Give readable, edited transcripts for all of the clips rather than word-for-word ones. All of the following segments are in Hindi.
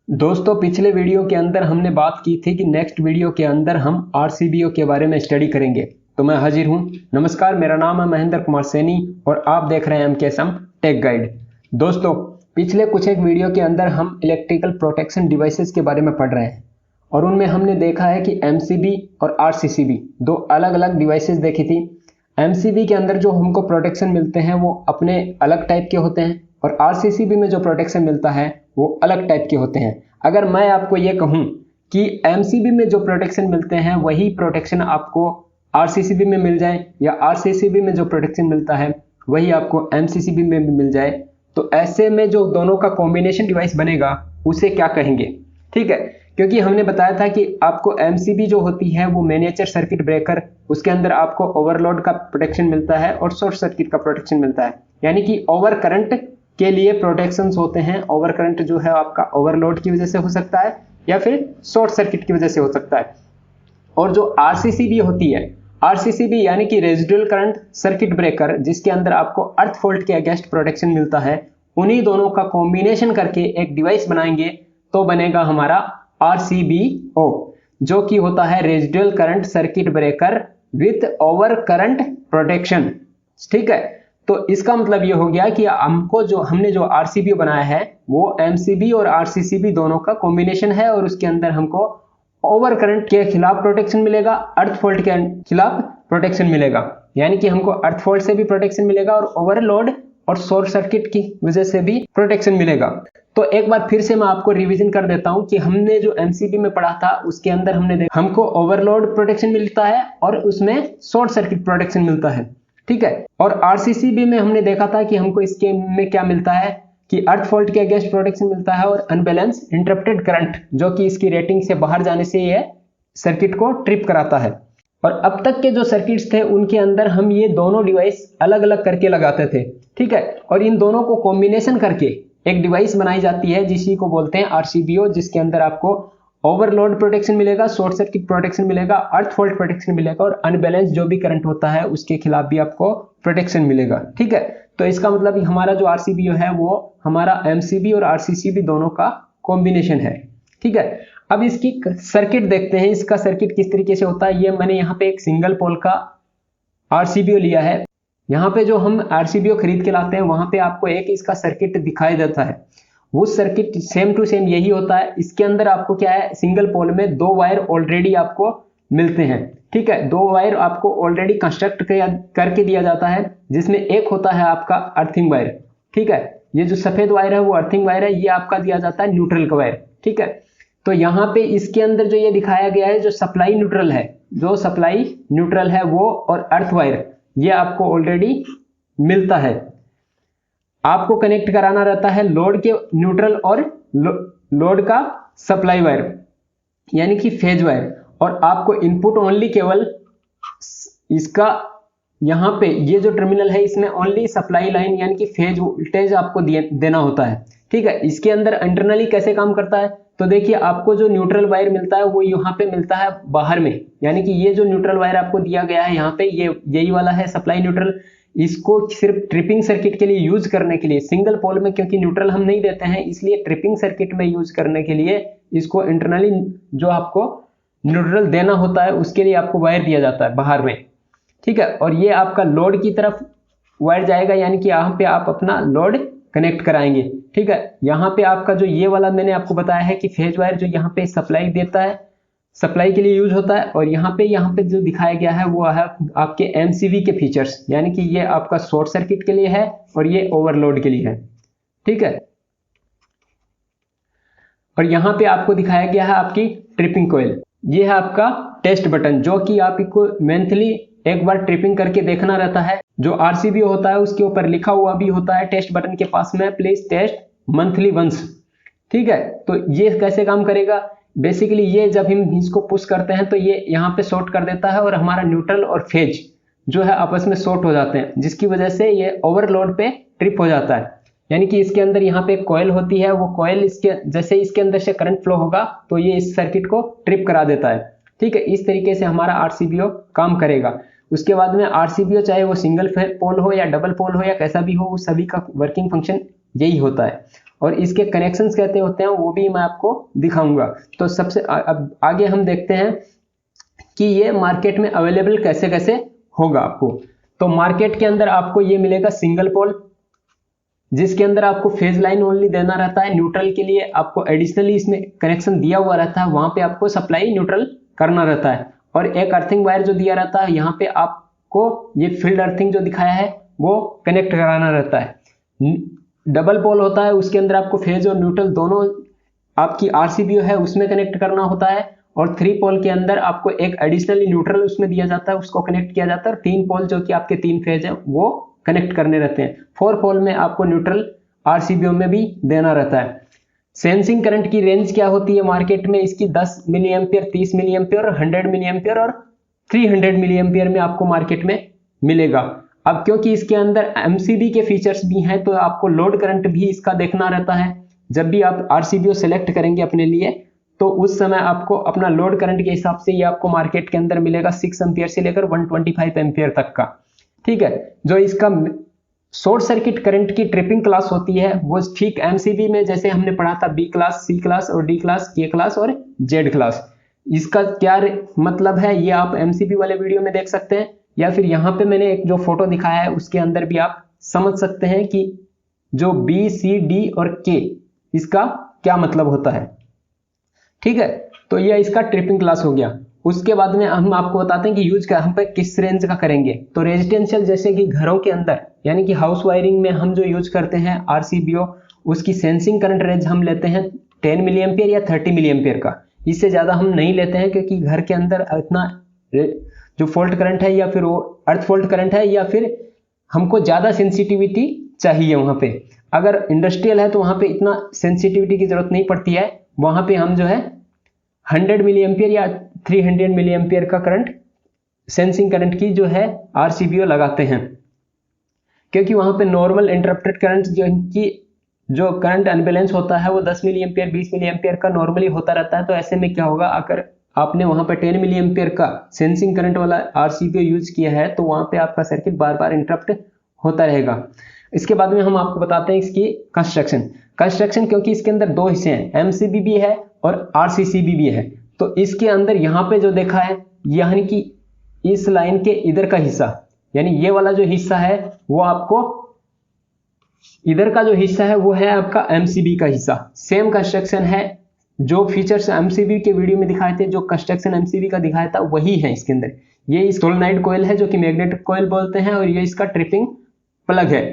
दोस्तों पिछले वीडियो के अंदर हमने बात की थी कि नेक्स्ट वीडियो के अंदर हम आरसीबीओ के बारे में स्टडी करेंगे। तो मैं हाजिर हूं। नमस्कार, मेरा नाम है महेंद्र कुमार सैनी और आप देख रहे हैं एमकेएसएम टेक गाइड। दोस्तों पिछले कुछ एक वीडियो के अंदर हम इलेक्ट्रिकल प्रोटेक्शन डिवाइसेस के बारे में पढ़ रहे हैं और उनमें हमने देखा है कि एमसीबी और आरसीसीबी दो अलग अलग डिवाइसेस देखी थी। एमसीबी के अंदर जो हमको प्रोटेक्शन मिलते हैं वो अपने अलग टाइप के होते हैं और आरसीसीबी में जो प्रोटेक्शन मिलता है वो अलग टाइप के होते हैं। अगर मैं आपको ये कहूं कि एमसीबी में जो प्रोटेक्शन मिलते हैं वही प्रोटेक्शन आपको आरसीसीबी में मिल जाए या आरसीसीबी में जो प्रोटेक्शन मिलता है वही आपको एमसीसीबी में भी मिल जाए, तो ऐसे में जो दोनों का कॉम्बिनेशन डिवाइस बनेगा उसे क्या कहेंगे? ठीक है, क्योंकि हमने बताया था कि आपको एमसीबी जो होती है वो मिनिएचर सर्किट ब्रेकर, उसके अंदर आपको ओवरलोड का प्रोटेक्शन मिलता है और शॉर्ट सर्किट का प्रोटेक्शन मिलता है। यानी कि ओवर करंट के लिए प्रोटेक्शंस होते हैं। ओवर करंट जो है आपका ओवरलोड की वजह से हो सकता है या फिर शॉर्ट सर्किट की वजह से हो सकता है। और जो आरसीसीबी होती है, आरसीसीबी यानी कि रेजिडुअल करंट सर्किट ब्रेकर, जिसके अंदर आपको अर्थ फॉल्ट के अगेंस्ट प्रोटेक्शन मिलता है, उन्हीं दोनों का कॉम्बिनेशन करके एक डिवाइस बनाएंगे तो बनेगा हमारा आरसीबीओ, जो कि होता है residual current circuit breaker with over current protection. ठीक है, तो इसका मतलब ये हो गया कि हमने जो आरसीबीओ बनाया है वो एमसीबी और आरसीसीबी दोनों का कॉम्बिनेशन है और उसके अंदर हमको ओवर करंट के खिलाफ प्रोटेक्शन मिलेगा, अर्थ फॉल्ट के खिलाफ प्रोटेक्शन मिलेगा। यानी कि हमको अर्थ फॉल्ट से भी प्रोटेक्शन मिलेगा और ओवरलोड और शॉर्ट सर्किट की वजह से भी प्रोटेक्शन मिलेगा। तो एक बार फिर से मैं आपको रिवीजन कर देता हूं कि हमने जो एमसीबी में पढ़ा था उसके अंदर हमने देखा हमको ओवरलोड प्रोटेक्शन मिलता है और उसमें शॉर्ट सर्किट प्रोटेक्शन मिलता है। ठीक है, और आरसीसीबी में हमने देखा था कि हमको इसके में क्या मिलता है कि अर्थ फॉल्ट के अगेंस्ट प्रोटेक्शन मिलता है और अनबैलेंस इंटरप्टेड करंट, जो कि इसकी रेटिंग से बाहर जाने से ये सर्किट को ट्रिप कराता है। और अब तक के जो सर्किट्स थे उनके अंदर हम ये दोनों डिवाइस अलग अलग करके लगाते थे। ठीक है, और इन दोनों को कॉम्बिनेशन करके एक डिवाइस बनाई जाती है जिसी को बोलते हैं आरसीबीओ, जिसके अंदर आपको ओवरलोड प्रोटेक्शन मिलेगा, शॉर्ट सर्किट प्रोटेक्शन मिलेगा, अर्थ फॉल्ट प्रोटेक्शन मिलेगा और अनबैलेंस जो भी करंट होता है उसके खिलाफ भी आपको प्रोटेक्शन मिलेगा। ठीक है, तो इसका मतलब हमारा जो आरसीबीओ है वो हमारा एमसीबी और आरसीसीबी दोनों का कॉम्बिनेशन है। ठीक है, अब इसकी सर्किट देखते हैं, इसका सर्किट किस तरीके से होता है। ये मैंने यहाँ पे एक सिंगल पोल का आरसीबीओ लिया है। यहाँ पे जो हम आरसीबीओ खरीद के लाते हैं वहां पे आपको एक इसका सर्किट दिखाई देता है, वो सर्किट सेम टू सेम यही होता है। इसके अंदर आपको क्या है, सिंगल पोल में दो वायर ऑलरेडी आपको मिलते हैं। ठीक है, दो वायर आपको ऑलरेडी कंस्ट्रक्ट करके दिया जाता है, जिसमें एक होता है आपका अर्थिंग वायर। ठीक है, ये जो सफेद वायर है वो अर्थिंग वायर है, ये आपका दिया जाता है न्यूट्रल का वायर। ठीक है, तो यहाँ पे इसके अंदर जो ये दिखाया गया है जो सप्लाई न्यूट्रल है, जो सप्लाई न्यूट्रल है वो और अर्थ वायर ये आपको ऑलरेडी मिलता है। आपको कनेक्ट कराना रहता है लोड के न्यूट्रल और लोड का सप्लाई वायर यानी कि फेज वायर, और आपको इनपुट ओनली केवल इसका यहाँ पे ये जो टर्मिनल है इसमें ओनली सप्लाई लाइन यानी कि फेज वोल्टेज आपको देना होता है। ठीक है, इसके अंदर इंटरनली कैसे काम करता है, तो देखिए आपको जो न्यूट्रल वायर मिलता है वो यहाँ पे मिलता है बाहर में, यानी कि ये जो न्यूट्रल वायर आपको दिया गया है यहाँ पे यही वाला है सप्लाई न्यूट्रल। इसको सिर्फ ट्रिपिंग सर्किट के लिए यूज करने के लिए, सिंगल पोल में क्योंकि न्यूट्रल हम नहीं देते हैं इसलिए ट्रिपिंग सर्किट में यूज करने के लिए इसको इंटरनली जो आपको न्यूट्रल देना होता है उसके लिए आपको वायर दिया जाता है बाहर में। ठीक है, और ये आपका लोड की तरफ वायर जाएगा यानी कि यहाँ पे आप अपना लोड कनेक्ट कराएंगे। ठीक है, यहाँ पे आपका जो ये वाला मैंने आपको बताया है कि फेज वायर जो यहाँ पे सप्लाई देता है, सप्लाई के लिए यूज होता है, और यहाँ पे जो दिखाया गया है वो है आपके एमसीबी के फीचर्स, यानी कि ये आपका शॉर्ट सर्किट के लिए है और ये ओवरलोड के लिए है। ठीक है, और यहाँ पे आपको दिखाया गया है आपकी ट्रिपिंग कॉइल, ये है आपका टेस्ट बटन, जो कि आपको मंथली एक बार ट्रिपिंग करके देखना रहता है। जो आरसीबीओ होता है उसके ऊपर लिखा हुआ भी होता है टेस्ट बटन के पास में, प्लीज टेस्ट मंथली वंस। ठीक है, तो ये कैसे काम करेगा, बेसिकली ये जब हम इसको पुश करते हैं तो ये यहाँ पे शॉर्ट कर देता है और हमारा न्यूट्रल और फेज जो है आपस में शॉर्ट हो जाते हैं, जिसकी वजह से ये ओवरलोड पे ट्रिप हो जाता है। यानी कि इसके अंदर यहाँ पे एक कॉइल होती है, वो कॉइल जैसे इसके अंदर से करंट फ्लो होगा तो ये इस सर्किट को ट्रिप करा देता है। ठीक है, इस तरीके से हमारा आरसीबीओ काम करेगा। उसके बाद में आरसीबीओ चाहे वो सिंगल पोल हो या डबल पोल हो या कैसा भी हो, सभी का वर्किंग फंक्शन यही होता है। और इसके कनेक्शंस कैसे होते हैं वो भी मैं आपको दिखाऊंगा। तो सबसे अब आगे हम देखते हैं कि ये मार्केट में अवेलेबल कैसे कैसे होगा आपको। तो मार्केट के अंदर आपको ये मिलेगा सिंगल पोल, जिसके अंदर आपको फेज लाइन ओनली देना रहता है। न्यूट्रल के लिए आपको एडिशनली इसमें कनेक्शन दिया हुआ रहता है, वहां पे आपको सप्लाई न्यूट्रल करना रहता है। और एक अर्थिंग वायर जो दिया रहता है, यहाँ पे आपको ये फील्ड अर्थिंग जो दिखाया है वो कनेक्ट कराना रहता है। डबल पोल होता है, उसके अंदर आपको फेज और न्यूट्रल दोनों आपकी आरसीबीओ है उसमें कनेक्ट करना होता है। और 3 पोल के अंदर आपको एक एडिशनली न्यूट्रल उसमें दिया जाता है, उसको कनेक्ट किया जाता है। और 3 पोल जो कि आपके 3 फेज है वो कनेक्ट करने रहते हैं। 4 पोल में आपको न्यूट्रल आरसीबीओ में भी देना रहता है। सेंसिंग करंट की रेंज क्या होती है मार्केट में, इसकी 10 milliampere, 30 milliampere, 100 milliampere और 300 मिली एम्पियर में आपको मार्केट में मिलेगा। अब क्योंकि इसके अंदर एमसीबी के फीचर्स भी हैं तो आपको लोड करंट भी इसका देखना रहता है। जब भी आप आरसीबीओ सेलेक्ट करेंगे अपने लिए तो उस समय आपको अपना लोड करंट के हिसाब से ये आपको मार्केट के अंदर मिलेगा 6 एम्पियर से लेकर 125 एम्पियर तक का। ठीक है, जो इसका शॉर्ट सर्किट करंट की ट्रिपिंग क्लास होती है वो ठीक एमसीबी में जैसे हमने पढ़ा था बी क्लास, सी क्लास और डी क्लास, के क्लास और जेड क्लास। इसका क्या मतलब है ये आप एमसीबी वाले वीडियो में देख सकते हैं, या फिर यहाँ पे मैंने एक जो फोटो दिखाया है उसके अंदर भी आप समझ सकते हैं कि जो बी, सी, डी और के इसका क्या मतलब होता है। ठीक है, तो यह इसका ट्रिपिंग क्लास हो गया। उसके बाद में हम आपको बताते हैं कि यूज हम पे किस रेंज का करेंगे। तो रेजिडेंशियल जैसे कि घरों के अंदर यानी कि हाउस वायरिंग में हम जो यूज करते हैं आरसीबीओ, उसकी सेंसिंग करंट रेंज हम लेते हैं 10 मिली एम्पियर या 30 मिली एम्पियर का। इससे ज्यादा हम नहीं लेते हैं क्योंकि घर के अंदर इतना जो फॉल्ट करंट है या फिर वो अर्थ फॉल्ट करंट है या फिर हमको ज्यादा सेंसिटिविटी चाहिए वहां पे। अगर इंडस्ट्रियल है तो वहां पे इतना सेंसिटिविटी की जरूरत नहीं पड़ती है, वहां पे हम जो है 100 मिली एम्पियर या 300 मिली एम्पियर का करंट सेंसिंग करंट की जो है आरसीबीओ लगाते हैं। क्योंकि वहां पे नॉर्मल इंटरप्टेड करंट जो करंट अनबैलेंस होता है वो 10 मिली एम्पियर 20 मिली एम्पियर का नॉर्मली होता रहता है। तो ऐसे में क्या होगा, अगर आपने वहां पे 10 मिली एम्पियर का सेंसिंग करंट वाला आरसीबीओ यूज किया है तो वहां पे आपका सर्किट बार बार इंटरप्ट होता रहेगा। इसके बाद में हम आपको बताते हैं इसकी कंस्ट्रक्शन क्योंकि इसके अंदर 2 हिस्से हैं, एमसीबी भी है और आरसीसीबी भी है। तो इसके अंदर यहाँ पे जो देखा है यानी कि इस लाइन के इधर का हिस्सा यानी ये वाला जो हिस्सा है वो आपको इधर का जो हिस्सा है वो है आपका एमसीबी का हिस्सा। सेम कंस्ट्रक्शन है, जो फीचर्स एमसीबी के वीडियो में दिखाए थे, जो कंस्ट्रक्शन एमसीबी का दिखाया था वही है इसके अंदर। ये सोलेनॉइड कॉइल है जो कि मैग्नेटिक कॉइल बोलते हैं और ये इसका ट्रिपिंग प्लग है।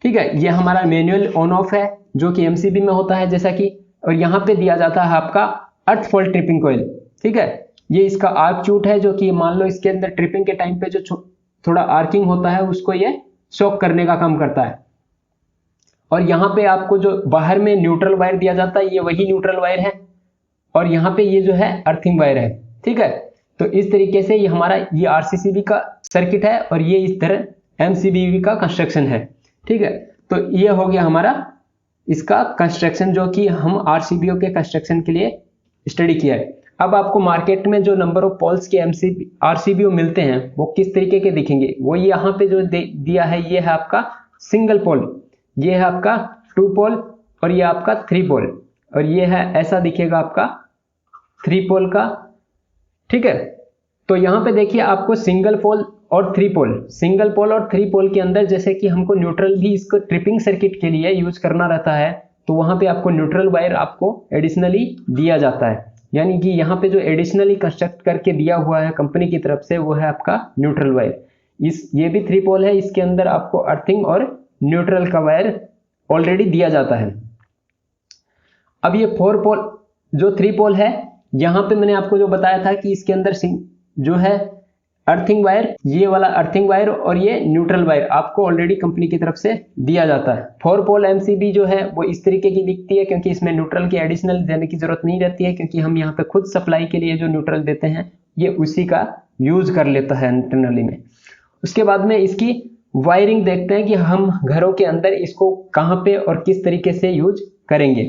ठीक है, ये हमारा मैनुअल ऑन ऑफ है जो कि एमसीबी में होता है जैसा कि, और यहाँ पे दिया जाता है आपका अर्थ फॉल्ट ट्रिपिंग कॉइल। ठीक है, ये इसका आर्क चूट है जो कि मान लो इसके अंदर ट्रिपिंग के टाइम पे जो थोड़ा आर्किंग होता है उसको ये शॉक करने का काम करता है। और यहाँ पे आपको जो बाहर में न्यूट्रल वायर दिया जाता है ये वही न्यूट्रल वायर है और यहाँ पे ये जो है अर्थिंग वायर है। ठीक है, तो इस तरीके से ये हमारा ये आरसीसीबी का सर्किट है और ये इस तरह एमसीबी का कंस्ट्रक्शन है। ठीक है, तो ये हो गया हमारा इसका कंस्ट्रक्शन जो कि हम आरसीबीओ के कंस्ट्रक्शन के लिए स्टडी किया है। अब आपको मार्केट में जो नंबर ऑफ पोल्स के आरसीबीओ मिलते हैं वो किस तरीके के दिखेंगे, वो यहाँ पे जो दिया है ये है आपका सिंगल पोल, ये है आपका 2 पोल और ये आपका 3 पोल और ये है ऐसा दिखेगा आपका 3 पोल का। ठीक है, तो यहाँ पे देखिए आपको सिंगल पोल और 3 पोल, सिंगल पोल और 3 पोल के अंदर जैसे कि हमको न्यूट्रल भी इसको ट्रिपिंग सर्किट के लिए यूज करना रहता है तो वहां पे आपको न्यूट्रल वायर आपको एडिशनली दिया जाता है। यानी कि यहाँ पे जो एडिशनली कंस्ट्रक्ट करके दिया हुआ है कंपनी की तरफ से वो है आपका न्यूट्रल वायर। ये भी 3 पोल है, इसके अंदर आपको अर्थिंग और न्यूट्रल का वायर ऑलरेडी दिया जाता है। अब ये 4 पोल जो 3 पोल है यहाँ पे मैंने आपको जो बताया था कि इसके अंदर जो है अर्थिंग वायर, ये वाला अर्थिंग वायर और ये न्यूट्रल वायर आपको ऑलरेडी कंपनी की तरफ से दिया जाता है। 4 पोल एमसीबी जो है वो इस तरीके की दिखती है क्योंकि इसमें न्यूट्रल की एडिशनल देने की जरूरत नहीं रहती है क्योंकि हम यहाँ पे खुद सप्लाई के लिए जो न्यूट्रल देते हैं ये उसी का यूज कर लेता है इंटरनली में। उसके बाद में इसकी वायरिंग देखते हैं कि हम घरों के अंदर इसको कहाँ पे और किस तरीके से यूज करेंगे।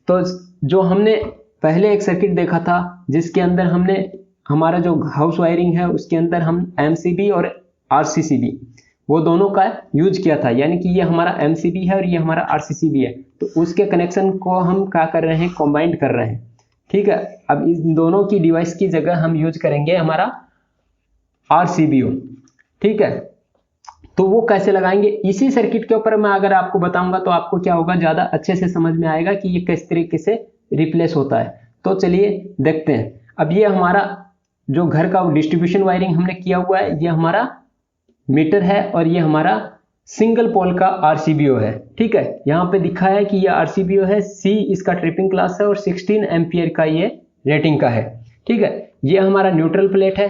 तो जो हमने पहले एक सर्किट देखा था जिसके अंदर हमने हमारा जो हाउस वायरिंग है उसके अंदर हम एमसीबी और आरसीसीबी वो दोनों का यूज किया था, यानी कि ये हमारा MCB है और ये हमारा RCCB है, तो उसके कनेक्शन को हम क्या कर रहे हैं, कंबाइंड कर रहे हैं। ठीक है, अब इस दोनों की डिवाइस की जगह हम यूज करेंगे हमारा RCBO। ठीक है, तो वो कैसे लगाएंगे, इसी सर्किट के ऊपर मैं अगर आपको बताऊंगा तो आपको क्या होगा, ज्यादा अच्छे से समझ में आएगा कि ये किस तरीके से रिप्लेस होता है। तो चलिए देखते हैं। अब ये हमारा जो घर का डिस्ट्रीब्यूशन वायरिंग हमने किया हुआ है, ये हमारा मीटर है और ये हमारा सिंगल पोल का RCBO है। ठीक है, यहाँ पे दिखा है कि ये RCBO है, C इसका ट्रिपिंग क्लास है और 16 एम्पियर का ये रेटिंग का है। ठीक है, ये हमारा न्यूट्रल प्लेट है,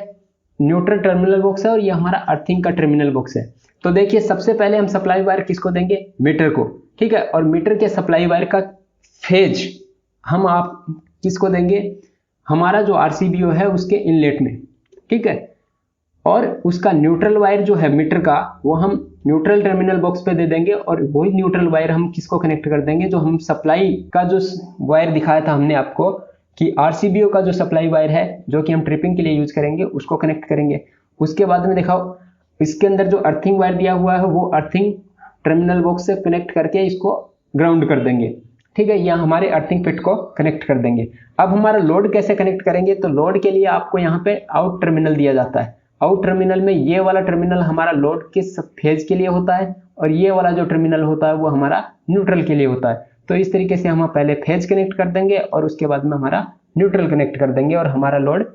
न्यूट्रल टर्मिनल बॉक्स है और ये हमारा अर्थिंग का टर्मिनल बॉक्स है। तो देखिए सबसे पहले हम सप्लाई वायर किसको देंगे, मीटर को। ठीक है, और मीटर के सप्लाई वायर का फेज हम आप किसको देंगे, हमारा जो RCBO है उसके इनलेट में। ठीक है, और उसका न्यूट्रल वायर जो है मीटर का, वो हम न्यूट्रल टर्मिनल बॉक्स पे दे देंगे और वही न्यूट्रल वायर हम किसको कनेक्ट कर देंगे, जो हम सप्लाई का जो वायर दिखाया था हमने आपको कि RCBO का जो सप्लाई वायर है जो कि हम ट्रिपिंग के लिए यूज करेंगे, उसको कनेक्ट करेंगे। उसके बाद में दिखाओ इसके अंदर जो अर्थिंग वायर दिया हुआ है वो अर्थिंग टर्मिनल बॉक्स से कनेक्ट करके इसको ग्राउंड कर देंगे। ठीक है, या हमारे अर्थिंग पिट को कनेक्ट कर देंगे। अब हमारा लोड कैसे कनेक्ट करेंगे, तो लोड के लिए आपको यहाँ पे आउट टर्मिनल दिया जाता है। आउट टर्मिनल में ये वाला टर्मिनल हमारा लोड के फेज के लिए होता है और ये वाला जो टर्मिनल होता है वो हमारा न्यूट्रल के लिए होता है। तो इस तरीके से हम पहले फेज कनेक्ट कर देंगे और उसके बाद में हमारा न्यूट्रल कनेक्ट कर देंगे और हमारा लोड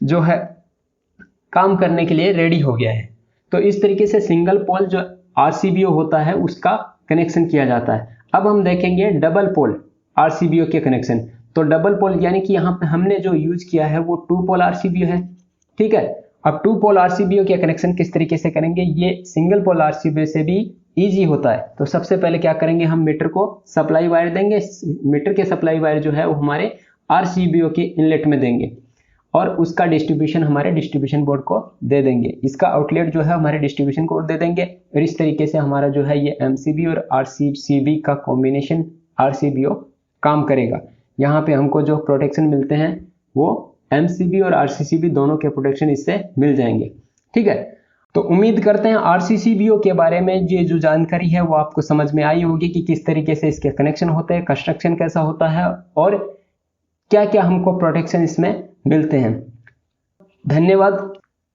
जो है काम करने के लिए रेडी हो गया है। तो इस तरीके से सिंगल पोल जो RCBO होता है उसका कनेक्शन किया जाता है। अब हम देखेंगे डबल पोल RCBO के कनेक्शन। तो डबल पोल यानी कि यहाँ पे हमने जो यूज किया है वो 2 पोल RCBO है। ठीक है, अब 2 पोल RCBO के कनेक्शन किस तरीके से करेंगे, ये सिंगल पोल RCBO से भी इजी होता है। तो सबसे पहले क्या करेंगे, हम मीटर को सप्लाई वायर देंगे। मीटर के सप्लाई वायर जो है वो हमारे RCBO के इनलेट में देंगे और उसका डिस्ट्रीब्यूशन हमारे डिस्ट्रीब्यूशन बोर्ड को दे देंगे। इसका आउटलेट जो है हमारे डिस्ट्रीब्यूशन को दे देंगे और इस तरीके से हमारा जो है ये MCB और RCCB का कॉम्बिनेशन RCBO काम करेगा। यहाँ पे हमको जो प्रोटेक्शन मिलते हैं वो MCB और RCCB दोनों के प्रोटेक्शन इससे मिल जाएंगे। ठीक है, तो उम्मीद करते हैं RCCBO के बारे में ये जो जानकारी है वो आपको समझ में आई होगी कि किस तरीके से इसके कनेक्शन होते हैं, कंस्ट्रक्शन कैसा होता है और क्या क्या हमको प्रोटेक्शन इसमें मिलते हैं। धन्यवाद।